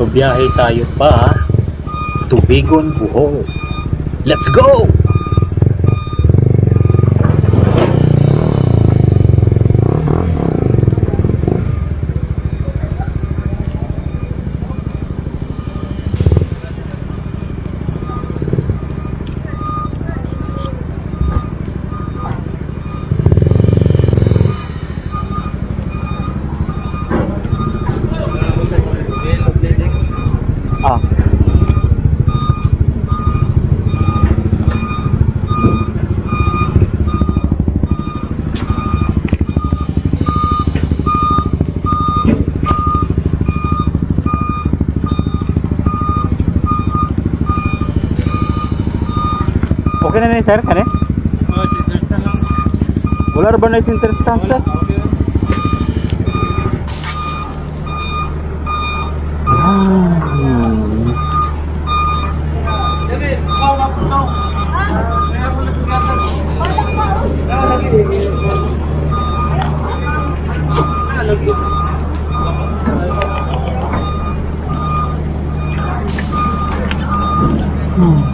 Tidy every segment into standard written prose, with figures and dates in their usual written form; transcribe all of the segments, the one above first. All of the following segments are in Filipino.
Babiyahe tayo pa Tubigon, Bohol. Let's go! Okay na sir, kani? Oh, sinterstan lang. Wala ba na sinterstan sir? David, kau nak kau. Saya boleh kelihatan. Dah lagi. Dah lagi. Thank you.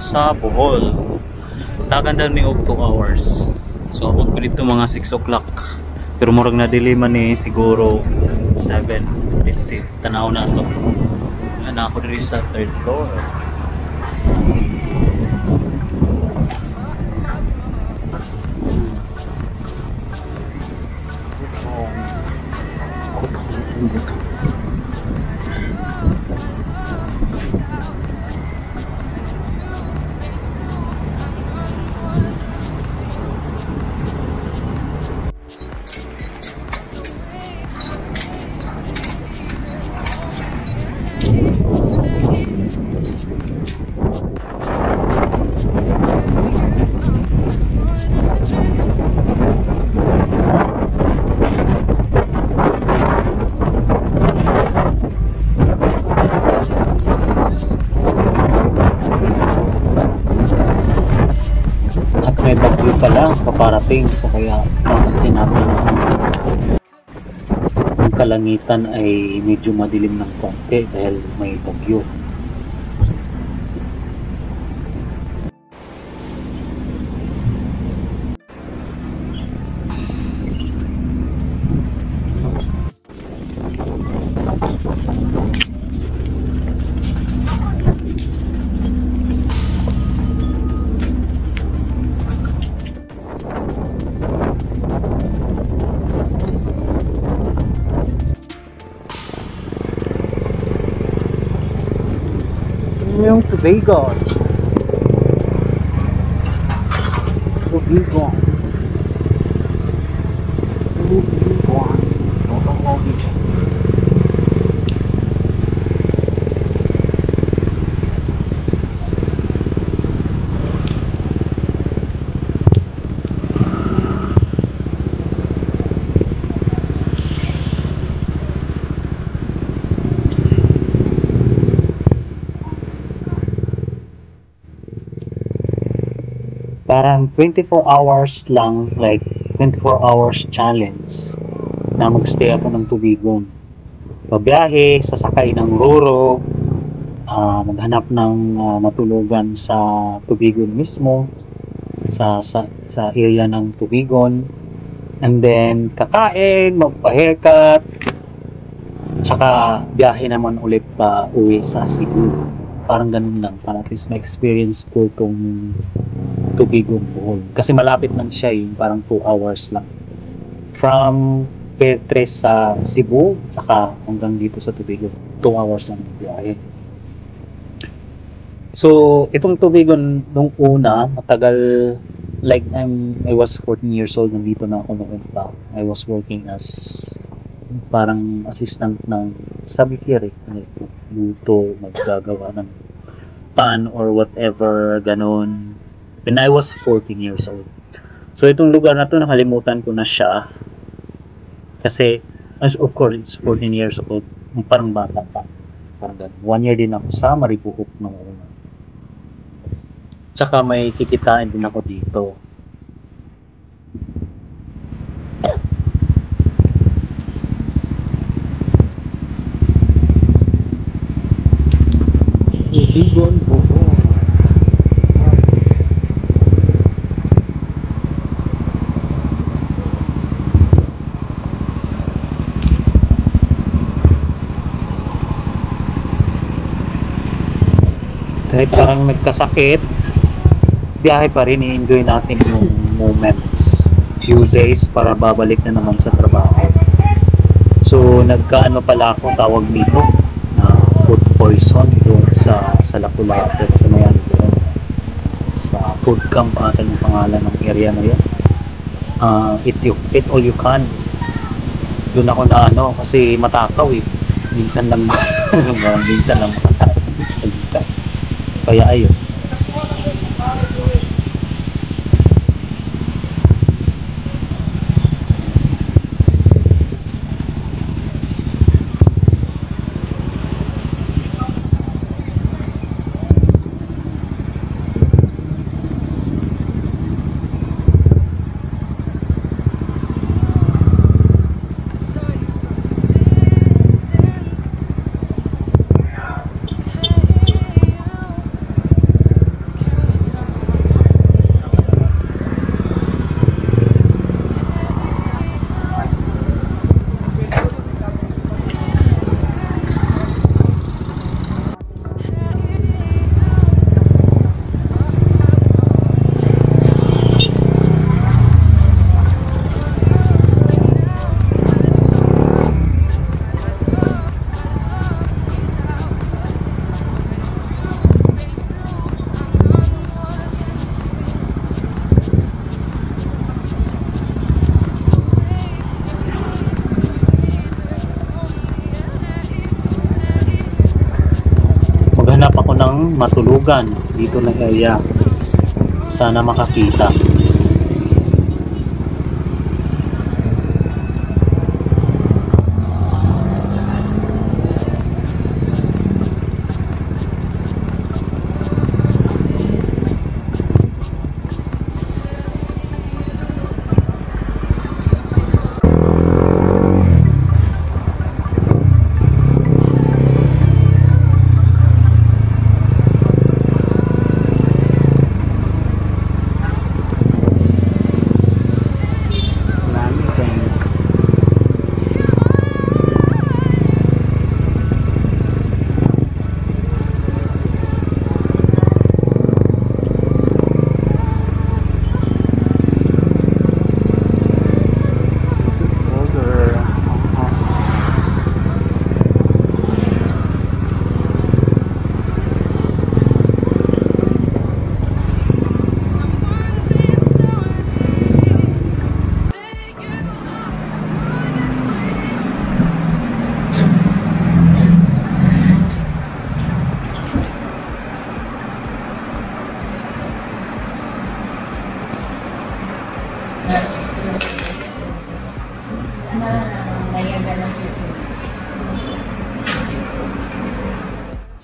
Sa Bohol tagandan mi og 2 hours, so abot ko dito mga 6 o'clock pero murag na diliman ni siguro 7. Let's see, tanaw na to na ako diri sa 3rd floor. May bagyo pala paparating, so kaya napansin natin ang kalangitan ay medyo madilim ng konti dahil may bagyo. Yung Tubigon. Tubigon. Parang 24 hours lang, like 24 hours challenge na magstay ako ng Tubigon. Pabiyahe, sasakay ng Roro, maghanap ng matulugan sa Tubigon mismo, sa area ng Tubigon, and then kakain, magpa-haircut, tsaka biyahe naman ulit pa uwi sa Cebu. Parang ganun lang, para at least ma-experience ko itong Tubigon Bohol. Kasi malapit lang siya, yung parang 2 hours lang. From Petres sa Cebu, saka hanggang dito sa Tubigon. 2 hours lang yung biyahe. So, itong Tubigon nung una, matagal, like I was 14 years old, nandito na ako noon pa. I was working as parang assistant ng sabikiri, luto, maggagawa ng pan or whatever, ganon. When I was 14 years old. So, itong lugar na to, nakalimutan ko na siya. Kasi, as of course, it's 14 years old. Parang bata pa. Parang ganun. 1 year din ako sa Maripuhok noong una. Tsaka may kikitain din ako dito. Tubigon po. Kahit parang nagkasakit, biyahe pa rin, i-enjoy natin yung moments. Few days para babalik na naman sa trabaho. So, nagkaano pala ako, tawag dito, na food poison doon sa Lapu-Lapu. So, mayan doon. Sa food camp ata yung pangalan ng area na yun. Eat all you can. Doon ako na ano, kasi matakaw eh. Minsan lang minsan lang makakain. Kaya ayun. Maghanap ako ng matulugan dito na area. Sana makakita.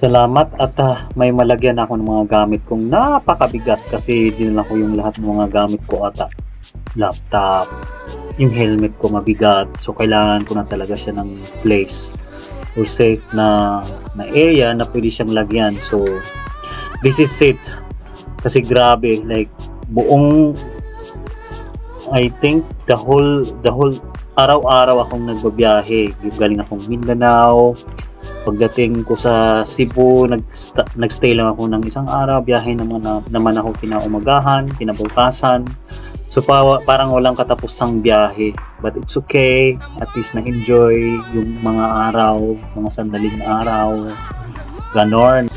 Salamat at may malagyan ako ng mga gamit kong napakabigat kasi dinala ko yung lahat ng mga gamit ko ata. Laptop, yung helmet ko mabigat, so kailangan ko na talaga siya ng place or safe na area na pwede siyang lagyan. So this is it. Kasi grabe, like buong I think the whole araw-araw akong nagbabiyahe. Galing akong Mindanao. Pagdating ko sa Cebu, nagstay lang ako ng isang araw. Biyahe naman ako kinaumagahan, kinabukasan. So parang walang katapusang biyahe. But it's okay, at least na-enjoy yung mga araw, mga sandaling araw, ganon.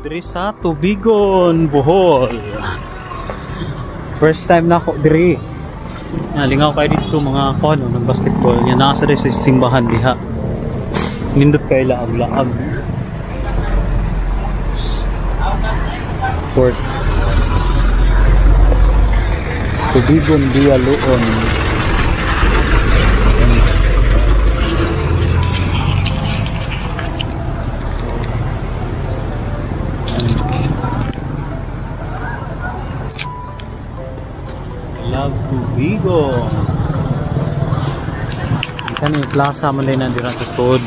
Diri sa Tubigon, Bohol. First time na ako diri. Nalingaw kayo dito mga kono ng basketball. Yan nasa rin sa simbahan diha. Nindot kayo laag-laag. Port Tubigon, Dialoon. Love Tubigon. Kani plaza man din nandira sa sud.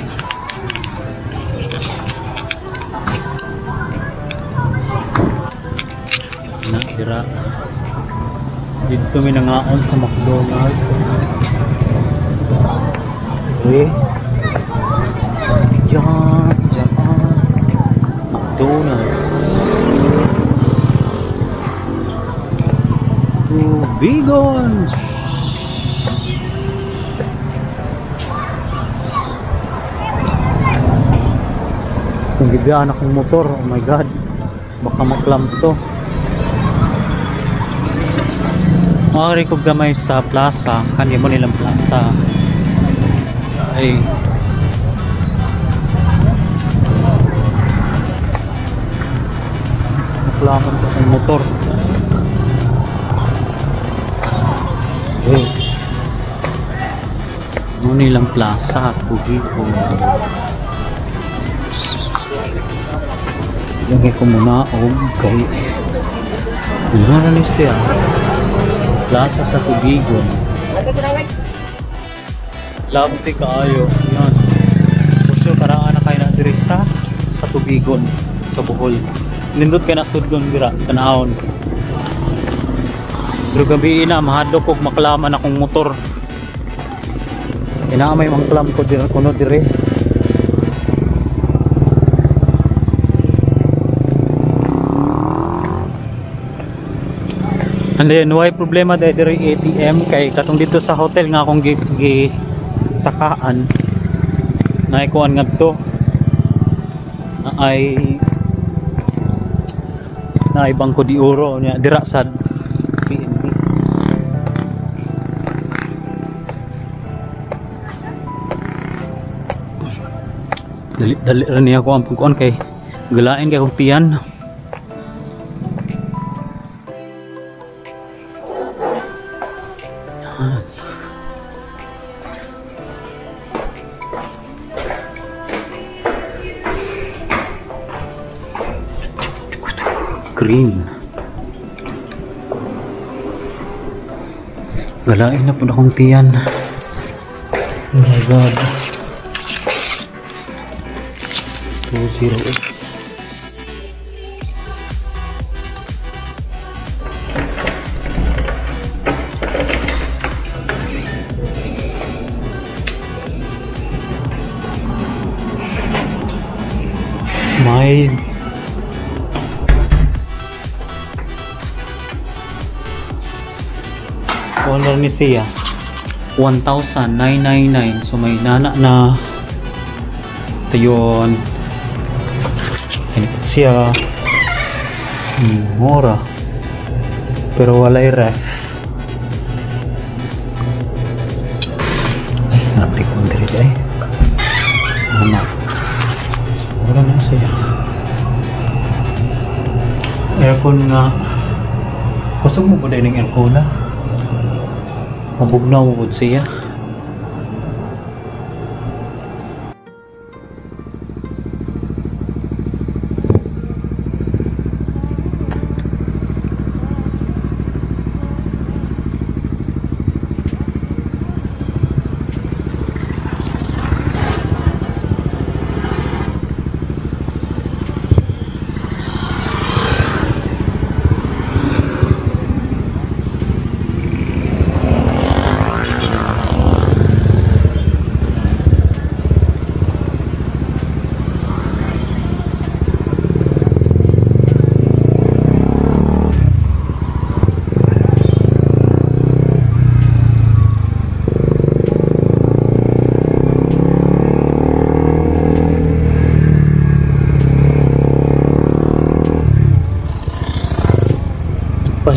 Nakira. Dito mi nangaon sa McDonald's. Eh. Yan, McDonald's. Tubigon. Kung bigyan akong motor, oh my god, baka maklam to. Makakari ko gamay sa plaza, kanina mo nilang plaza ay maklaman ko ang motor. Ano nilang plaza, Tubigon. Lagi ko muna kay ano na siya plaza sa Tubigon. Labti kaayo yan. Puso karaan na kayo na diri sa Tubigon sa Bohol. Nindot ka na sudgon dira tanahon. Pero gabi na mahadlok kog maklaman akong motor. Inaamay mangklam ko dira kuno dire. And then why problema dahil ATM kay katong dito sa hotel nga akong sakaan naikuan nga to ay Bangko de Oro niya dira sa PNB. Dali rin niya ko ang pagkuan kay galain kay kong tiyan. Green. Galain na po na akong tiyan. Oh my god. 208. My color ni siya 1,999. So may nana na ito yun. Ganito siya mura pero walay ref. Ay naplik ko dito ay ano wala na siya. Aircon nga kusog mo po din ng aircon na mabugnaw mo po siya.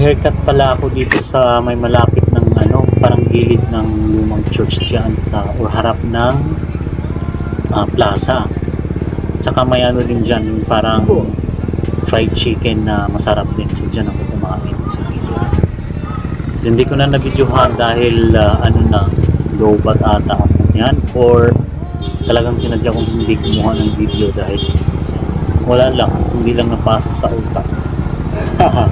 Nagpa-haircut pala ako dito sa may malapit ng ano, parang gilid ng lumang church diyan sa or harap ng plaza. Tsaka may ano din diyan, yung parang fried chicken na masarap din. So diyan ako kumain sa video. So, hindi ko na na-videohan dahil ano na, low bat ata yan, or talagang sinadya kong hindi kumuha ng video dahil wala lang, hindi lang napasok sa utak. Haha.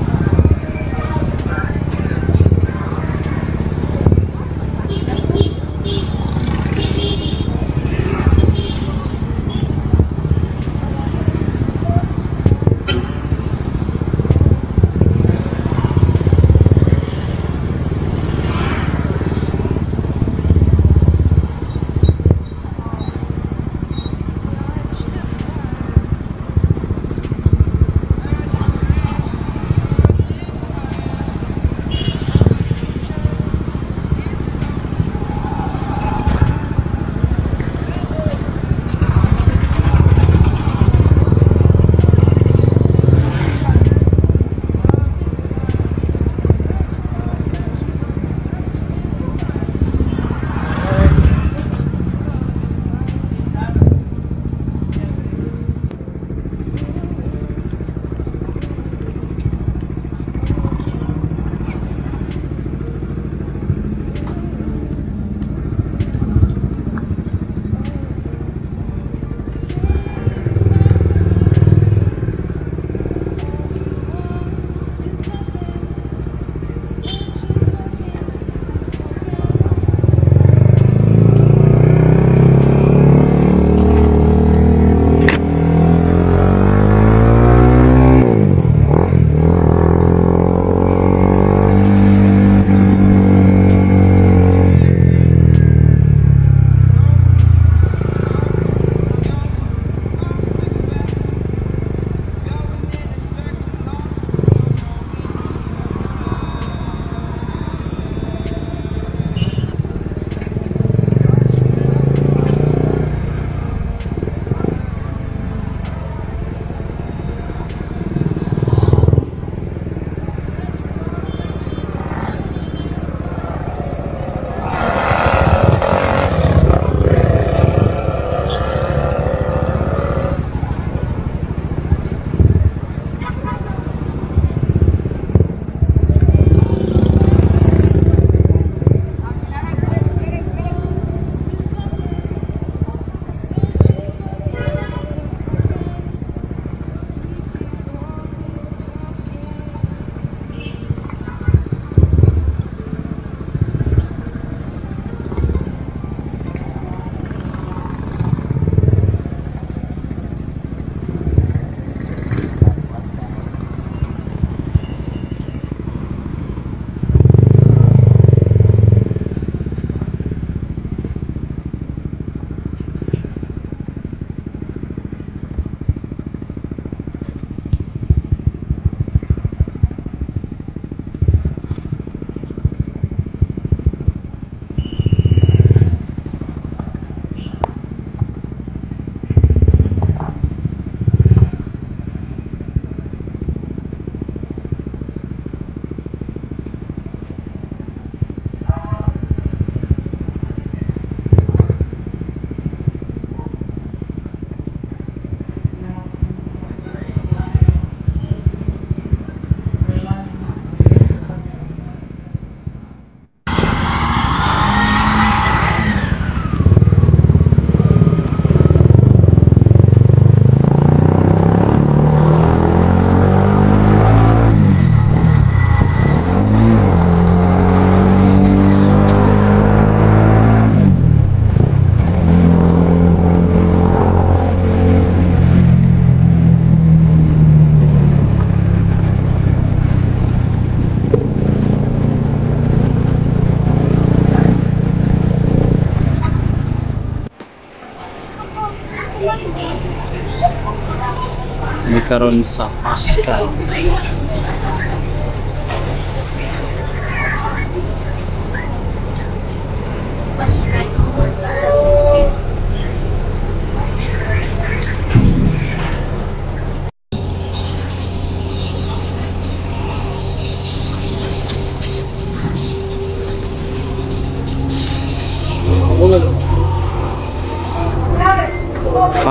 May karon sa Pascal.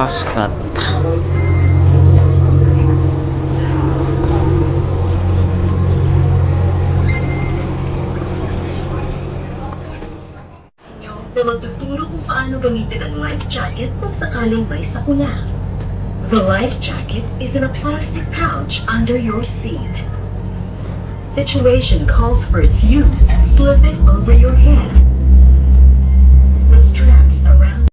fast cut. Na magtuturo kung paano gamitin ang life jacket kung sakaling may sakuna. The life jacket is in a plastic pouch under your seat. Situation calls for its use, slip it over your head. The straps around.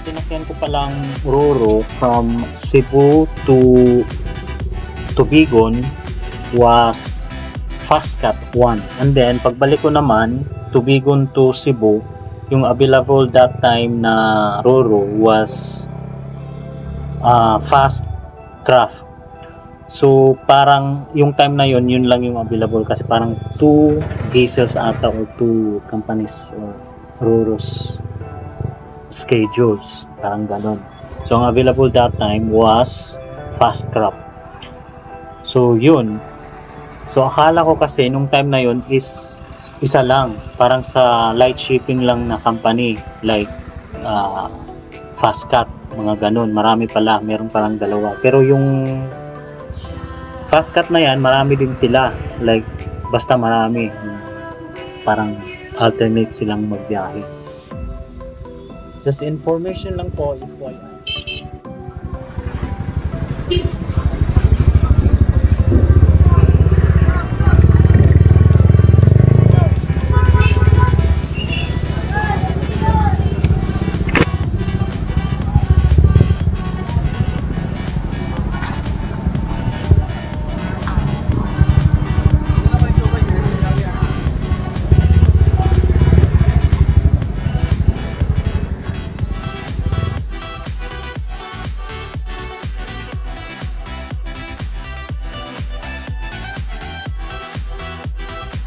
Sinakyan ko palang Roro from Cebu to Tubigon was fast cut 1, and then pagbalik ko naman Tubigon to Cebu, yung available that time na Roro was fast craft. So parang yung time na yun lang yung available kasi parang 2 vessels ata or 2 companies or Roros schedules, parang ganon. So ang available that time was fast craft. So yun. So akala ko kasi nung time na yun is isa lang, parang sa light shipping lang na company like fast cut, mga ganon. Marami pala, meron parang dalawa. Pero yung fast cut na yan, marami din sila, like basta marami, parang alternate silang magbiyahe. Just information lang po, FYI.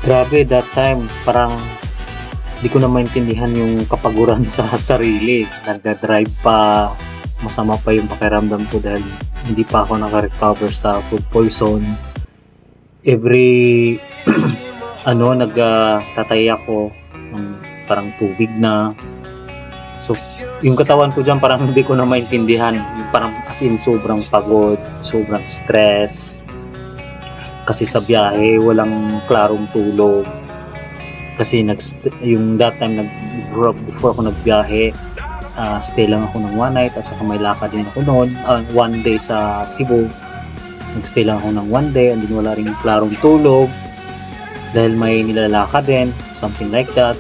Grabe, that time, parang di ko na maintindihan yung kapaguran sa sarili. Nagda-drive pa, masama pa yung pakiramdam ko dahil hindi pa ako naka-recover sa food poison. Every, nagtatay ako ng parang tubig na. So, yung katawan ko dyan parang hindi ko na maintindihan. Yung parang as in sobrang pagod, sobrang stress. Kasi sa biyahe walang klarong tulog, kasi yung that time before ako nagbiyahe, stay lang ako ng 1 night at saka may lakad din ako noon, 1 day sa Cebu. Nagstay lang ako ng 1 day and then wala ring klarong tulog dahil may nilalakad din, something like that.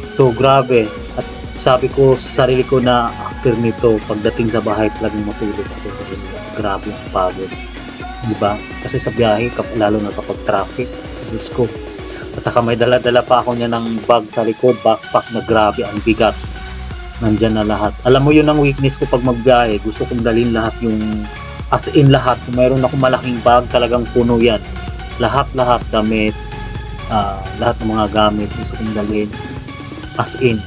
So grabe, at sabi ko sa sarili ko na after nito, pagdating sa bahay talagang matulog ako kasi grabe ang pagod. Diba? Kasi sa biyahe, lalo na kapag traffic, Diyos ko. At saka may dala-dala pa ako niya ng bag sa likod, backpack na grabe, ang bigat. Nandyan na lahat. Alam mo yun ang weakness ko pag magbiyahe. Gusto kong dalhin lahat yung, as in lahat. Kung mayroon akong malaking bag, talagang puno yan. Lahat-lahat, damit, lahat ng mga gamit, gusto kong dalhin. As in.